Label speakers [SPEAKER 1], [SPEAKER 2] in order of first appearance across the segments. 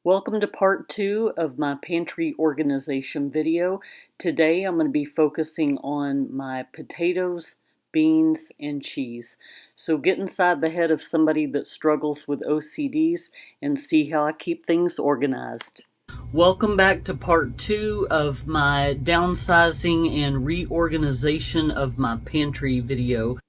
[SPEAKER 1] Welcome to part 2 of my pantry organization video. Today I'm going to be focusing on my potatoes, beans, and cheese. So get inside the head of somebody that struggles with OCDs and see how I keep things organized. Welcome back to part 2 of my downsizing and reorganization of my pantry video.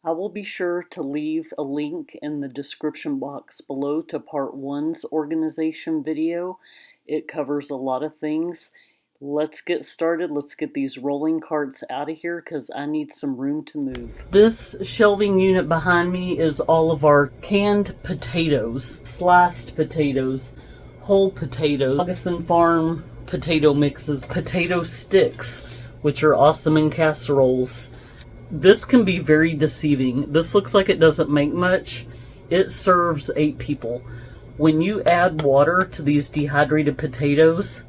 [SPEAKER 1] I will be sure to leave a link in the description box below to part 1's organization video. It covers a lot of things. Let's get started. Let's get these rolling carts out of here because I need some room to move. This shelving unit behind me is all of our canned potatoes, sliced potatoes, whole potatoes, Augustin Farm potato mixes, potato sticks, which are awesome in casseroles. This can be very deceiving. This looks like it doesn't make much. It serves 8 people. When you add water to these dehydrated potatoes,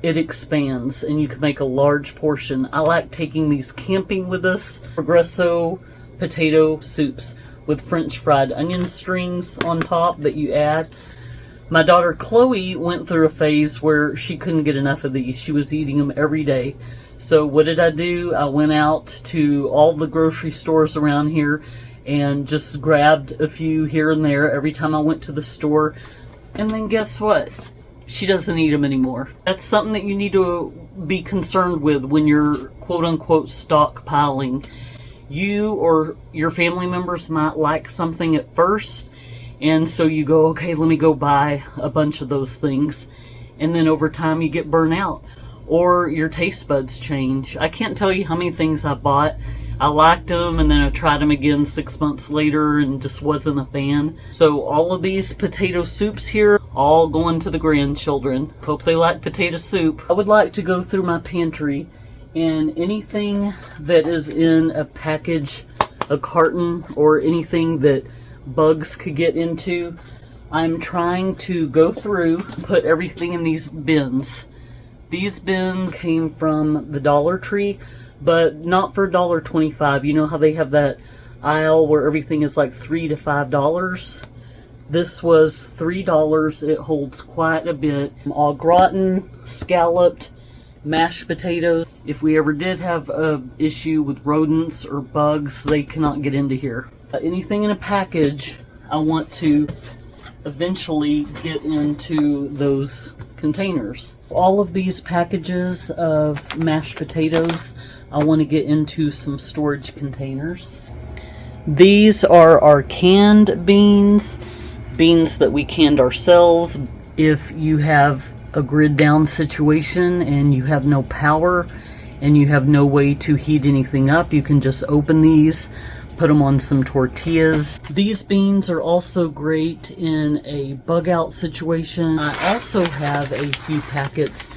[SPEAKER 1] it expands and you can make a large portion. I like taking these camping with us. Progresso potato soups with French fried onion strings on top that you add. My daughter Chloe went through a phase where she couldn't get enough of these. She was eating them every day. So what did I do? I went out to all the grocery stores around here and just grabbed a few here and there every time I went to the store. And then guess what? She doesn't eat them anymore. That's something that you need to be concerned with when you're quote-unquote stockpiling. You or your family members might like something at first, and so you go, okay, let me go buy a bunch of those things. And then over time you get burnt out. Or your taste buds change. I can't tell you how many things I bought. I liked them and then I tried them again 6 months later and just wasn't a fan. So all of these potato soups here, all going to the grandchildren. Hope they like potato soup. I would like to go through my pantry and anything that is in a package, a carton, or anything that bugs could get into, I'm trying to go through, put everything in these bins. These bins came from the Dollar Tree, but not for $1.25. You know how they have that aisle where everything is like $3 to $5? This was $3. It holds quite a bit. Au gratin, scalloped, mashed potatoes. If we ever did have an issue with rodents or bugs, they cannot get into here. Anything in a package, I want to eventually get into those containers. All of these packages of mashed potatoes, I want to get into some storage containers. These are our canned beans, beans that we canned ourselves. If you have a grid down situation and you have no power and you have no way to heat anything up, you can just open these, put them on some tortillas. These beans are also great in a bug out situation. I also have a few packets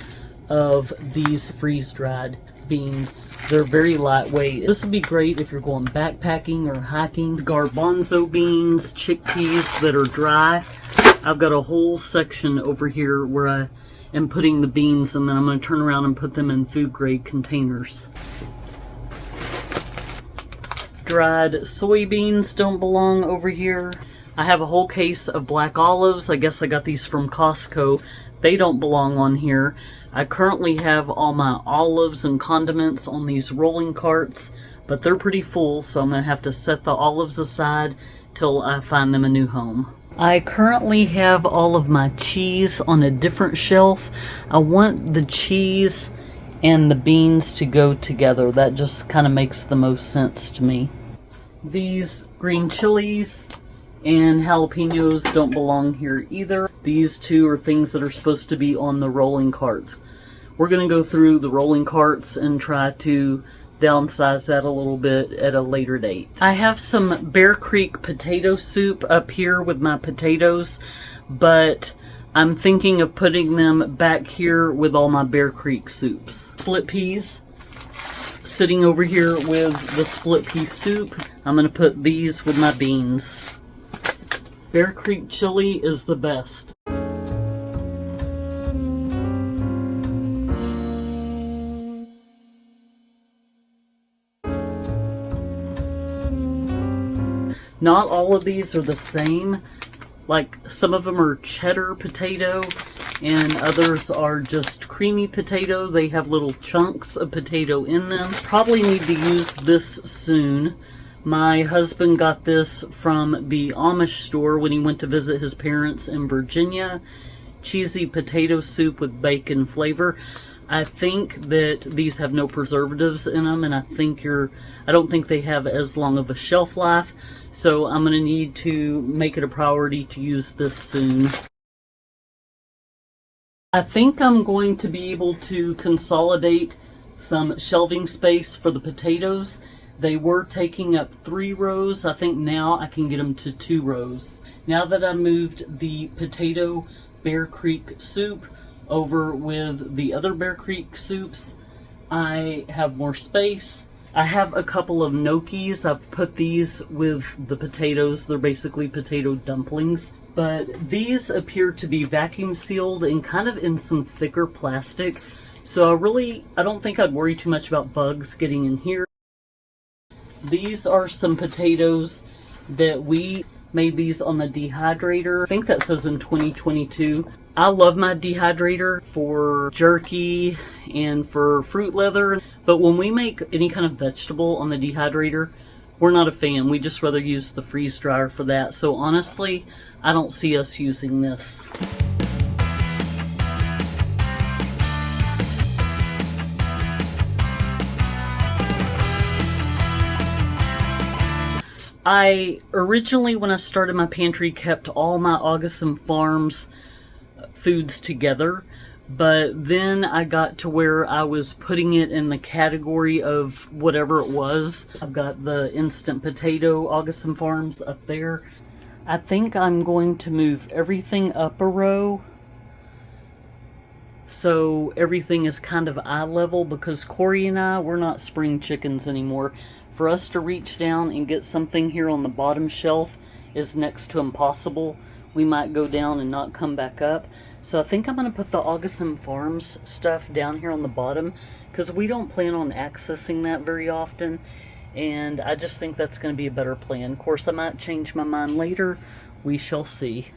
[SPEAKER 1] of these freeze-dried beans. They're very lightweight. This would be great if you're going backpacking or hiking. Garbanzo beans, chickpeas that are dry. I've got a whole section over here where I am putting the beans, and then I'm going to turn around and put them in food-grade containers. Dried soybeans don't belong over here. I have a whole case of black olives. I guess I got these from Costco. They don't belong on here. I currently have all my olives and condiments on these rolling carts, but they're pretty full, so I'm going to have to set the olives aside till I find them a new home. I currently have all of my cheese on a different shelf. I want the cheese and the beans to go together. That just kind of makes the most sense to me. These green chilies and jalapenos don't belong here either. These two are things that are supposed to be on the rolling carts. We're going to go through the rolling carts and try to downsize that a little bit at a later date. I have some Bear Creek potato soup up here with my potatoes, but I'm thinking of putting them back here with all my Bear Creek soups. Split peas, sitting over here with the split pea soup. I'm going to put these with my beans. Bear Creek chili is the best. Not all of these are the same. Like, some of them are cheddar potato, and others are just creamy potato. They have little chunks of potato in them. Probably need to use this soon. My husband got this from the Amish store when he went to visit his parents in Virginia. Cheesy potato soup with bacon flavor. I think that these have no preservatives in them, and I don't think they have as long of a shelf life, so I'm going to need to make it a priority to use this soon. I think I'm going to be able to consolidate some shelving space for the potatoes. They were taking up 3 rows. I think now I can get them to 2 rows. Now that I moved the potato Bear Creek soup over with the other Bear Creek soups, I have more space. I have a couple of gnocchis. I've put these with the potatoes. They're basically potato dumplings. But these appear to be vacuum sealed and kind of in some thicker plastic. So I don't think I'd worry too much about bugs getting in here. These are some potatoes that we made these on the dehydrator. I think that says in 2022. I love my dehydrator for jerky and for fruit leather, but when we make any kind of vegetable on the dehydrator, we're not a fan. We just rather use the freeze dryer for that. So honestly, I don't see us using this. I originally, when I started my pantry, kept all my Augustin Farms foods together, but then I got to where I was putting it in the category of whatever it was. I've got the instant potato Augustin Farms up there. I think I'm going to move everything up a row so everything is kind of eye level, because Corey and I, we're not spring chickens anymore. For us to reach down and get something here on the bottom shelf is next to impossible. We might go down and not come back up. So I think I'm going to put the Augustin Farms stuff down here on the bottom, because we don't plan on accessing that very often, and I just think that's going to be a better plan. Of course, I might change my mind later. We shall see.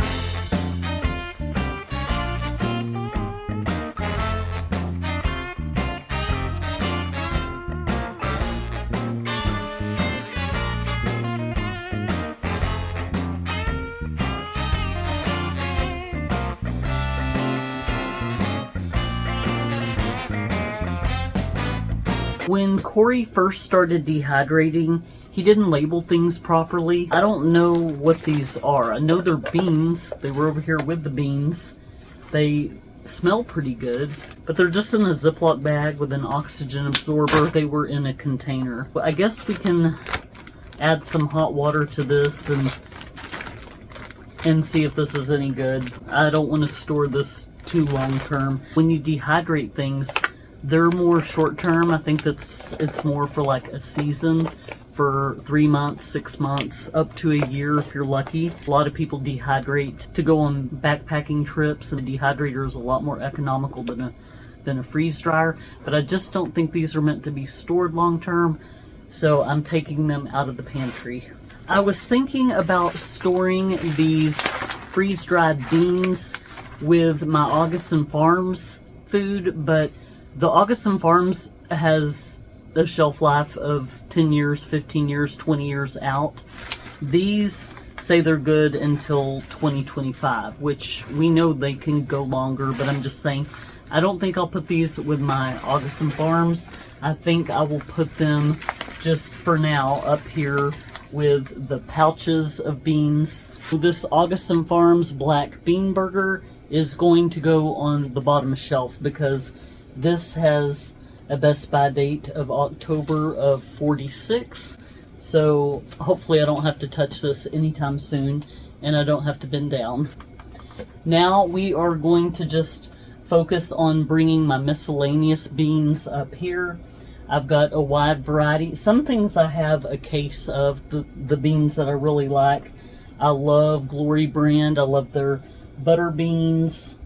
[SPEAKER 1] When Corey first started dehydrating, he didn't label things properly. I don't know what these are. I know they're beans. They were over here with the beans. They smell pretty good, but they're just in a Ziploc bag with an oxygen absorber. They were in a container. I guess we can add some hot water to this and see if this is any good. I don't want to store this too long term. When you dehydrate things, they're more short term. I think it's more for like a season, for 3 months, 6 months, up to a year if you're lucky. A lot of people dehydrate to go on backpacking trips, and a dehydrator is a lot more economical than a freeze dryer. But I just don't think these are meant to be stored long term, so I'm taking them out of the pantry. I was thinking about storing these freeze dried beans with my Augustin Farms food, but the Augustin Farms has a shelf life of 10 years, 15 years, 20 years out. These say they're good until 2025, which we know they can go longer, but I'm just saying, I don't think I'll put these with my Augustin Farms. I think I will put them just for now up here with the pouches of beans. This Augustin Farms Black Bean Burger is going to go on the bottom shelf, because this has a Best By date of October of 46, so hopefully I don't have to touch this anytime soon, and I don't have to bend down. Now we are going to just focus on bringing my miscellaneous beans up here. I've got a wide variety. Some things I have a case of, the beans that I really like. I love Glory brand. I love their butter beans,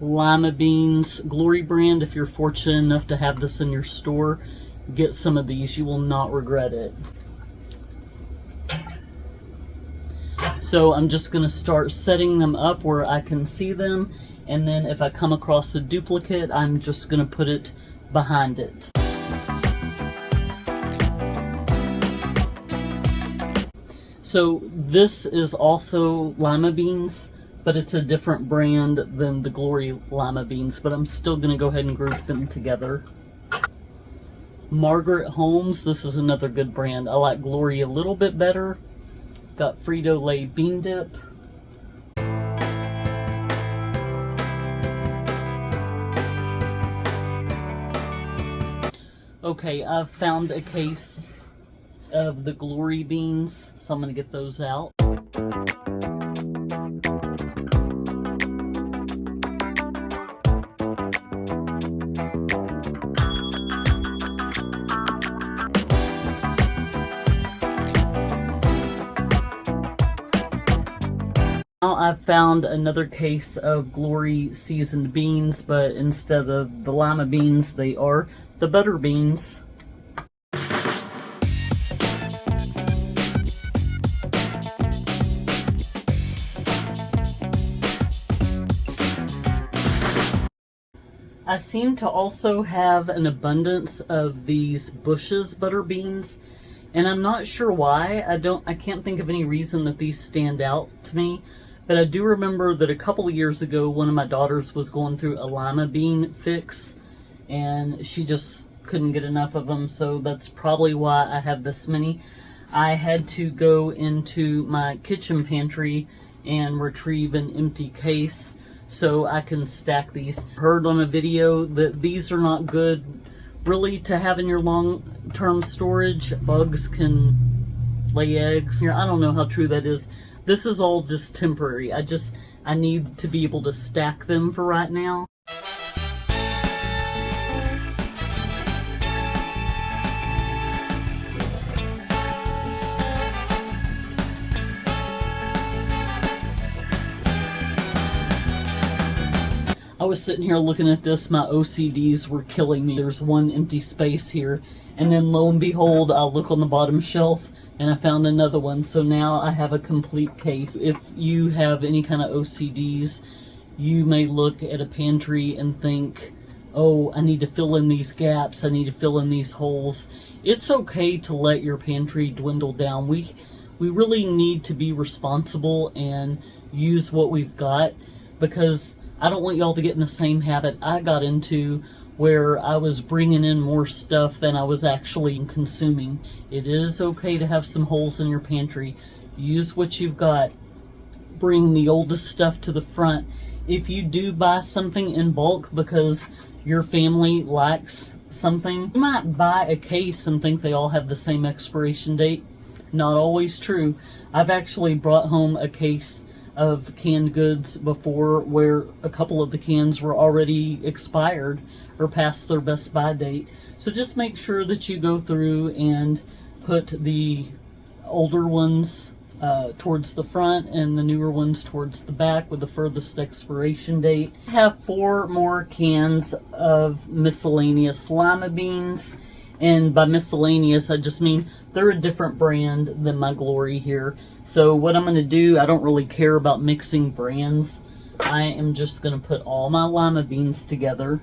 [SPEAKER 1] lima beans. Glory brand, if you're fortunate enough to have this in your store, get some of these. You will not regret it. So I'm just going to start setting them up where I can see them, And then if I come across a duplicate, I'm just going to put it behind it. So this is also lima beans, but it's a different brand than the Glory lima beans, but I'm still going to go ahead and group them together. Margaret Holmes, this is another good brand. I like Glory a little bit better. Got Frito-Lay bean dip. Okay, I've found a case of the Glory beans, so I'm going to get those out. Now I've found another case of Glory seasoned beans, but instead of the lima beans, they are the butter beans. I seem to also have an abundance of these Bush's butter beans, and I'm not sure why. I can't think of any reason that these stand out to me. But I do remember that a couple of years ago, one of my daughters was going through a lima bean fix, and she just couldn't get enough of them, so that's probably why I have this many. I had to go into my kitchen pantry and retrieve an empty case so I can stack these. Heard on a video that these are not good really to have in your long-term storage. Bugs can lay eggs. I don't know how true that is. This is all just temporary. I need to be able to stack them for right now. I was sitting here looking at this, my OCDs were killing me. There's one empty space here, and then lo and behold, I'll look on the bottom shelf and I found another one. So now I have a complete case. If you have any kind of OCDs, you may look at a pantry and think, oh, I need to fill in these gaps, I need to fill in these holes. It's okay to let your pantry dwindle down. We really need to be responsible and use what we've got, because I don't want y'all to get in the same habit I got into, where I was bringing in more stuff than I was actually consuming. It is okay to have some holes in your pantry. Use what you've got. Bring the oldest stuff to the front. If you do buy something in bulk because your family likes something, you might buy a case and think they all have the same expiration date. Not always true. I've actually brought home a case of canned goods before where a couple of the cans were already expired or past their best by date. So just make sure that you go through and put the older ones towards the front and the newer ones towards the back with the furthest expiration date. I have 4 more cans of miscellaneous lima beans. And by miscellaneous, I just mean they're a different brand than my Glory here. So what I'm going to do, I don't really care about mixing brands. I am just going to put all my lima beans together.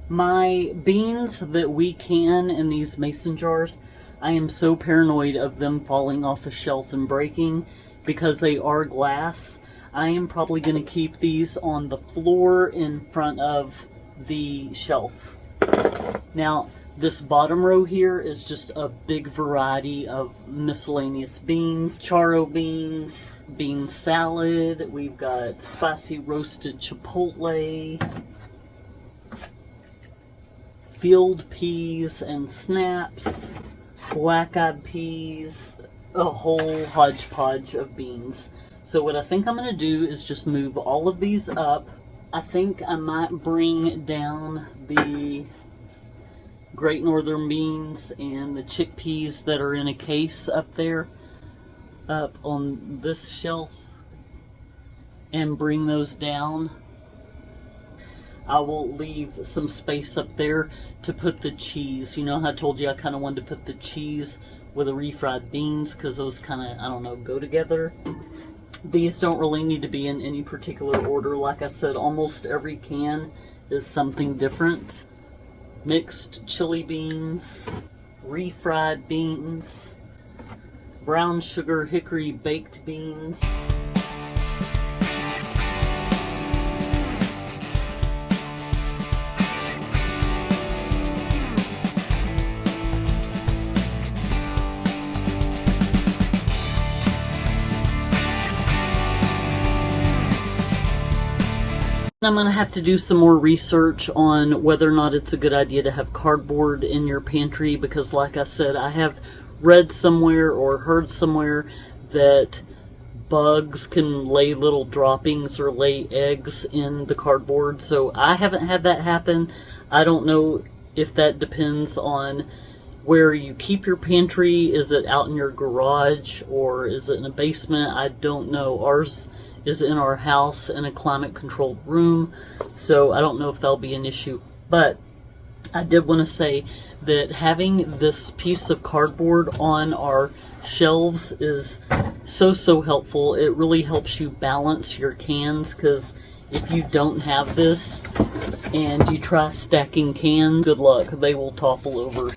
[SPEAKER 1] My beans that we can in these mason jars, I am so paranoid of them falling off a shelf and breaking because they are glass. I am probably going to keep these on the floor in front of the shelf. Now, this bottom row here is just a big variety of miscellaneous beans. Charro beans, bean salad, we've got spicy roasted chipotle, field peas and snaps, black-eyed peas, a whole hodgepodge of beans. So what I think I'm going to do is just move all of these up. I think I might bring down the Great Northern beans and the chickpeas that are in a case up there, up on this shelf, and bring those down. I will leave some space up there to put the cheese. You know how I told you I kind of wanted to put the cheese with the refried beans because those kind of, I don't know, go together. These don't really need to be in any particular order. Like I said, almost every can is something different. Mixed chili beans, refried beans, brown sugar hickory baked beans. I'm going to have to do some more research on whether or not it's a good idea to have cardboard in your pantry, because like I said, I have read somewhere or heard somewhere that bugs can lay little droppings or lay eggs in the cardboard. So I haven't had that happen. I don't know if that depends on where you keep your pantry. Is it out in your garage or is it in a basement? I don't know. Ours is in our house in a climate-controlled room, so I don't know if that'll be an issue. But I did want to say that having this piece of cardboard on our shelves is so helpful. It really helps you balance your cans, because if you don't have this and you try stacking cans, good luck. They will topple over.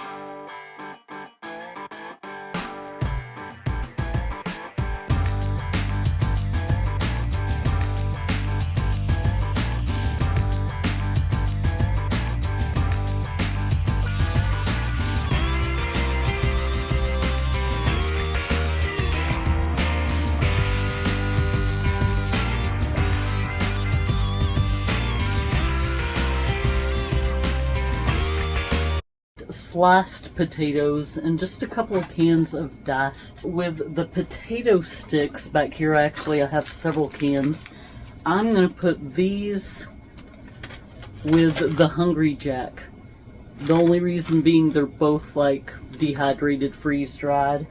[SPEAKER 1] Sliced potatoes and just a couple of cans of diced. With the potato sticks back here, actually I have several cans. I'm going to put these with the Hungry Jack. The only reason being they're both like dehydrated, freeze-dried.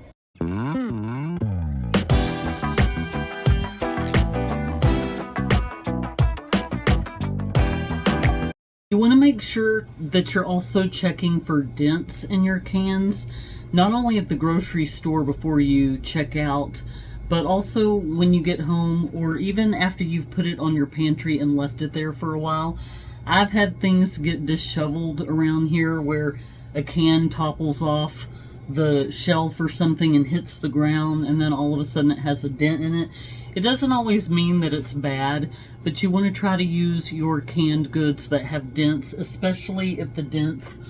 [SPEAKER 1] You want to make sure that you're also checking for dents in your cans, not only at the grocery store before you check out, but also when you get home or even after you've put it on your pantry and left it there for a while. I've had things get disheveled around here where a can topples off the shelf or something and hits the ground, and then all of a sudden it has a dent in it. It doesn't always mean that it's bad, but you want to try to use your canned goods that have dents, especially if the dents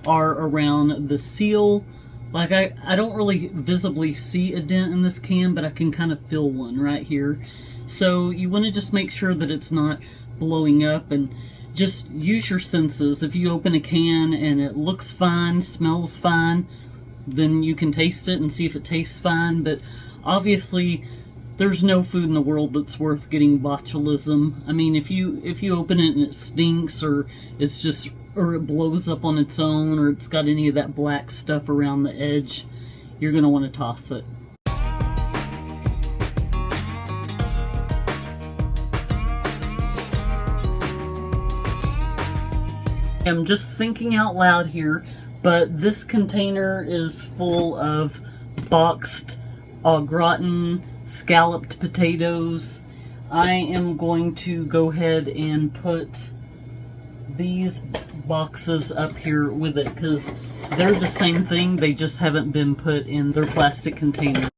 [SPEAKER 1] are around the seal. Like I don't really visibly see a dent in this can, but I can kind of feel one right here. So you want to just make sure that it's not blowing up, and just use your senses. If you open a can and it looks fine, smells fine, then you can taste it and see if it tastes fine. But obviously there's no food in the world that's worth getting botulism. I mean, if you open it and it stinks, or it's just, or it blows up on its own, or it's got any of that black stuff around the edge, you're going to want to toss it. I'm just thinking out loud here, but this container is full of boxed au gratin scalloped potatoes. I am going to go ahead and put these boxes up here with it, because they're the same thing, they just haven't been put in their plastic container.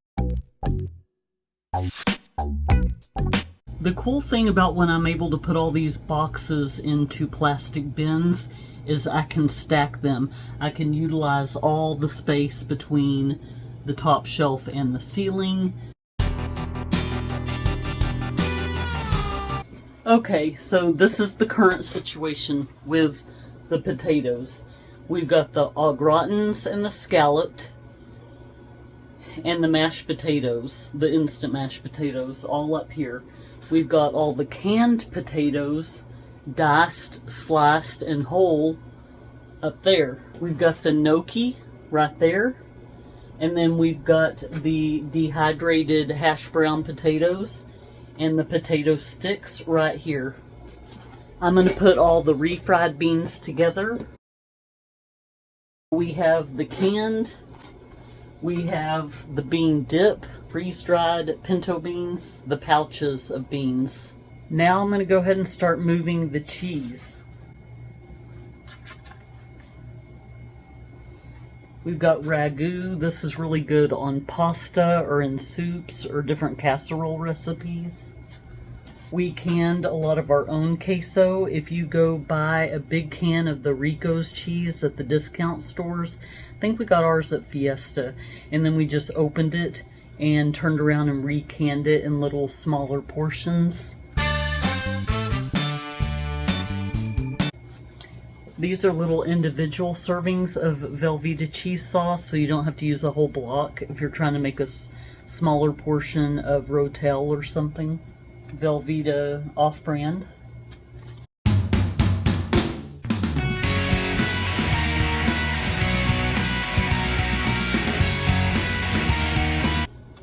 [SPEAKER 1] The cool thing about when I'm able to put all these boxes into plastic bins is I can stack them. I can utilize all the space between the top shelf and the ceiling. Okay, so this is the current situation with the potatoes. We've got the au gratins and the scalloped and the mashed potatoes, the instant mashed potatoes, all up here. We've got all the canned potatoes, diced, sliced, and whole, up there. We've got the gnocchi right there. And then we've got the dehydrated hash brown potatoes and the potato sticks right here. I'm going to put all the refried beans together. We have the canned We have the bean dip, freeze-dried pinto beans, the pouches of beans. Now I'm going to go ahead and start moving the cheese. We've got ragu. This is really good on pasta or in soups or different casserole recipes. We canned a lot of our own queso. If you go buy a big can of the Rico's cheese at the discount stores, I think we got ours at Fiesta, and then we just opened it and turned around and recanned it in little smaller portions. These are little individual servings of Velveeta cheese sauce, so you don't have to use a whole block if you're trying to make a smaller portion of Rotel or something. Velveeta off-brand.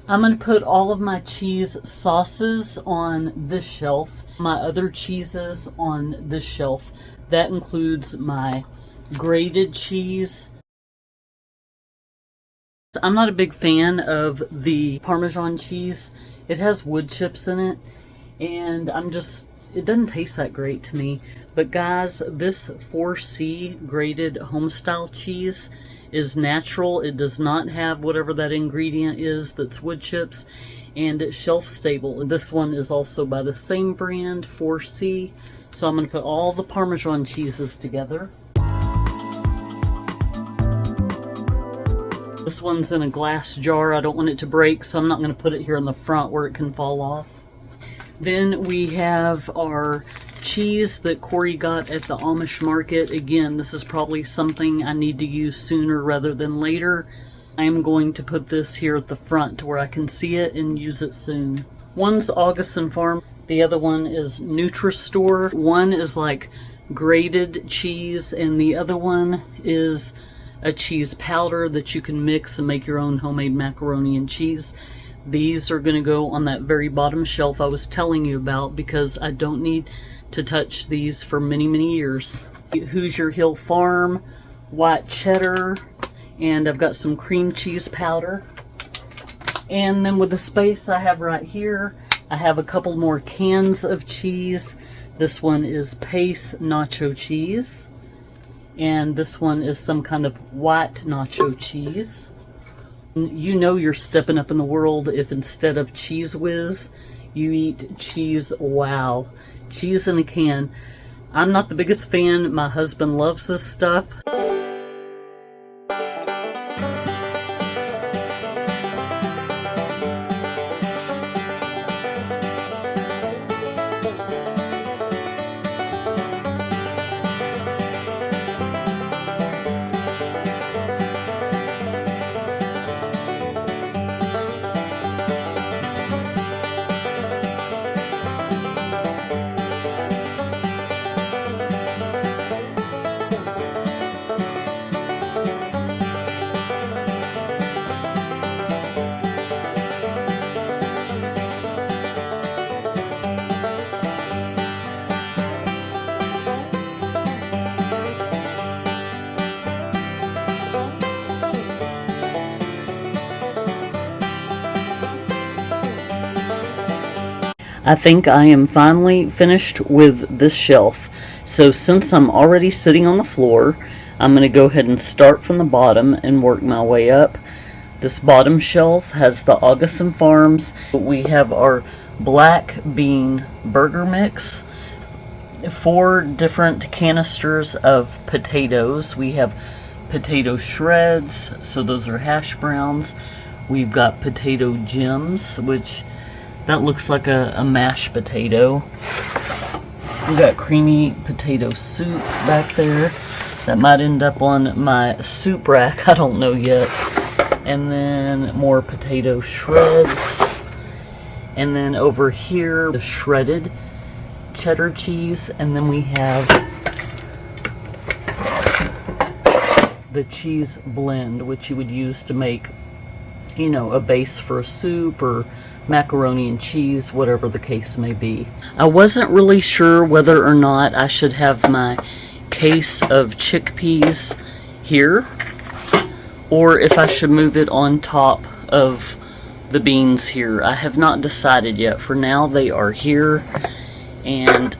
[SPEAKER 1] I'm going to put all of my cheese sauces on this shelf, my other cheeses on this shelf. That includes my grated cheese. I'm not a big fan of the Parmesan cheese. It has wood chips in it, and it doesn't taste that great to me. But guys, this 4C grated homestyle cheese is natural. It does not have whatever that ingredient is that's wood chips, and it's shelf stable. This one is also by the same brand, 4C. So I'm going to put all the Parmesan cheeses together. This one's in a glass jar. I don't want it to break, so I'm not going to put it here in the front where it can fall off. Then we have our cheese that Corey got at the Amish market. Again, this is probably something I need to use sooner rather than later. I am going to put this here at the front where I can see it and use it soon. One's Augustin Farm, the other one is Nutri-Store. One is like grated cheese, and the other one is a cheese powder that you can mix and make your own homemade macaroni and cheese. These are going to go on that very bottom shelf I was telling you about because I don't need to touch these for many, many years. Hoosier Hill Farm, white cheddar, and I've got some cream cheese powder. And then with the space I have right here, I have a couple more cans of cheese. This one is Pace nacho cheese, and this one is some kind of white nacho cheese. You know you're stepping up in the world if instead of Cheese Whiz, you eat Cheese Wow. Cheese in a can. I'm not the biggest fan. My husband loves this stuff. I think I am finally finished with this shelf. So since I'm already sitting on the floor, I'm going to go ahead and start from the bottom and work my way up. This bottom shelf has the Augustin Farms. We have our black bean burger mix, 4 different canisters of potatoes. We have potato shreds, so those are hash browns. We've got potato gems, which that looks like a mashed potato. We've got creamy potato soup back there. That might end up on my soup rack, I don't know yet. And then more potato shreds. And then over here, the shredded cheddar cheese. And then we have the cheese blend, which you would use to make, you know, a base for a soup or macaroni and cheese, whatever the case may be. I wasn't really sure whether or not I should have my case of chickpeas here or if I should move it on top of the beans here. I have not decided yet. For now, they are here, and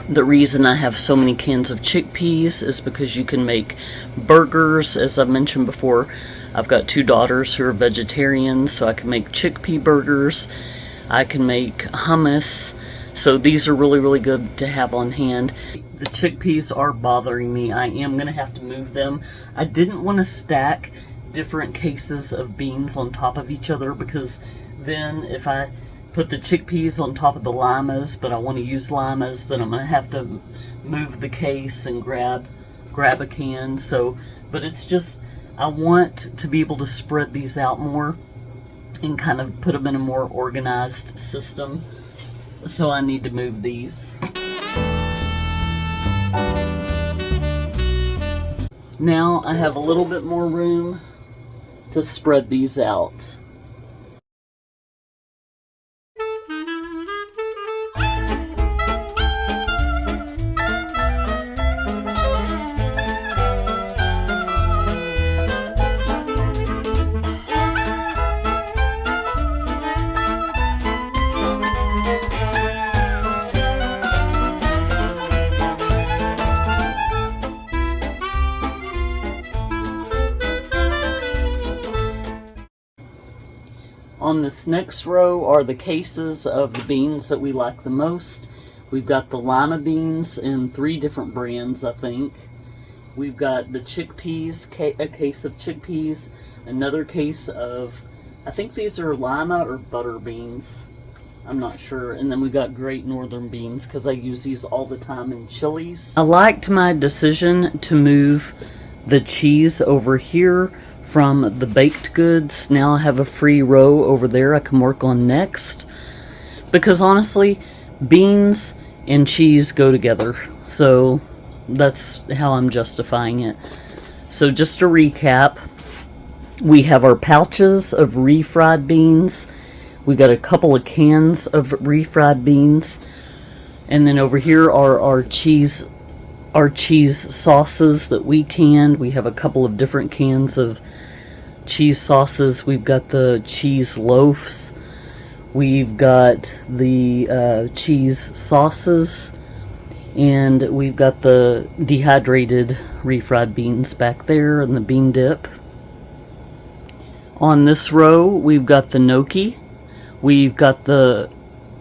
[SPEAKER 1] the reason I have so many cans of chickpeas is because you can make burgers. As I've mentioned before, I've got 2 daughters who are vegetarians, so I can make chickpea burgers. I can make hummus. So these are really, really good to have on hand. The chickpeas are bothering me. I am going to have to move them. I didn't want to stack different cases of beans on top of each other, because then if I put the chickpeas on top of the limas, but I want to use limas, then I'm going to have to move the case and grab a can. So, but it's just, I want to be able to spread these out more and kind of put them in a more organized system. So I need to move these. Now I have a little bit more room to spread these out. On this next row are the cases of the beans that we like the most. We've got the lima beans in 3 different brands, I think. We've got the chickpeas, a case of chickpeas, another case of, I think these are lima or butter beans. I'm not sure. And then we got Great Northern beans, because I use these all the time in chilies. I liked my decision to move the cheese over here from the baked goods. Now I have a free row over there I can work on next, because honestly, beans and cheese go together. So that's how I'm justifying it. So just to recap, we have our pouches of refried beans. We got a couple of cans of refried beans, and then over here are our cheese sauces that we canned. We have a couple of different cans of cheese sauces. We've got the cheese loaves. We've got the cheese sauces. And we've got the dehydrated refried beans back there and the bean dip. On this row, we've got the gnocchi. We've got the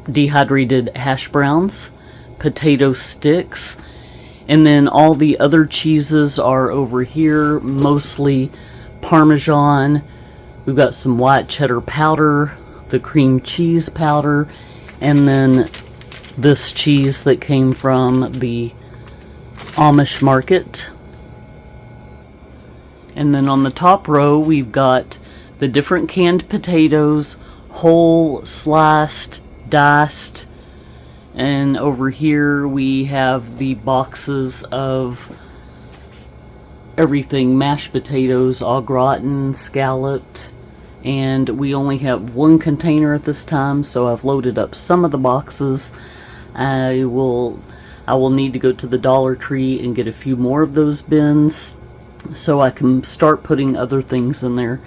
[SPEAKER 1] dehydrated hash browns, potato sticks, and then all the other cheeses are over here, mostly Parmesan. We've got some white cheddar powder, the cream cheese powder, and then this cheese that came from the Amish market. And then on the top row, we've got the different canned potatoes, whole, sliced, diced, and over here we have the boxes of everything: mashed potatoes, au gratin, scalloped, and we only have 1 container at this time, so I've loaded up some of the boxes. I will need to go to the Dollar Tree and get a few more of those bins so I can start putting other things in there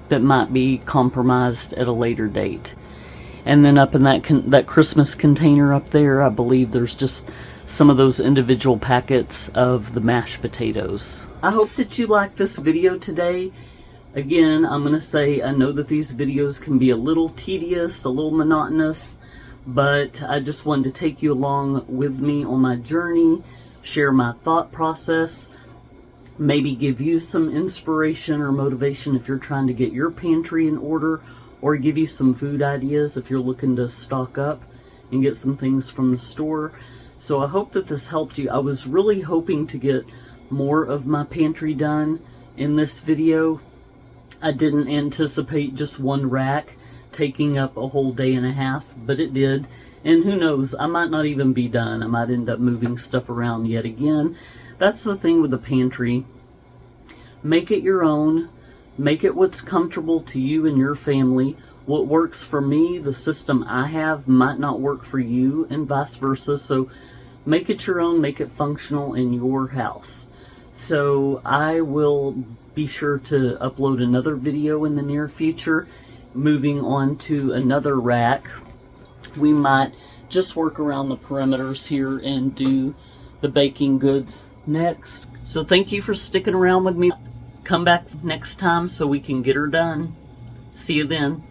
[SPEAKER 1] that might be compromised at a later date. And then up in that Christmas container up there, I believe there's just some of those individual packets of the mashed potatoes. I hope that you liked this video today. Again, I'm going to say I know that these videos can be a little tedious, a little monotonous, but I just wanted to take you along with me on my journey, share my thought process, maybe give you some inspiration or motivation if you're trying to get your pantry in order, or give you some food ideas if you're looking to stock up and get some things from the store. So I hope that this helped you. I was really hoping to get more of my pantry done in this video. I didn't anticipate just 1 rack taking up a whole day and a half, but it did. And who knows, I might not even be done. I might end up moving stuff around yet again. That's the thing with the pantry. Make it your own. Make it what's comfortable to you and your family. What works for me, the system I have, might not work for you, and vice versa. So make it your own, make it functional in your house. So I will be sure to upload another video in the near future. Moving on to another rack, we might just work around the perimeters here and do the baking goods next. So thank you for sticking around with me. Come back next time so we can get her done. See you then.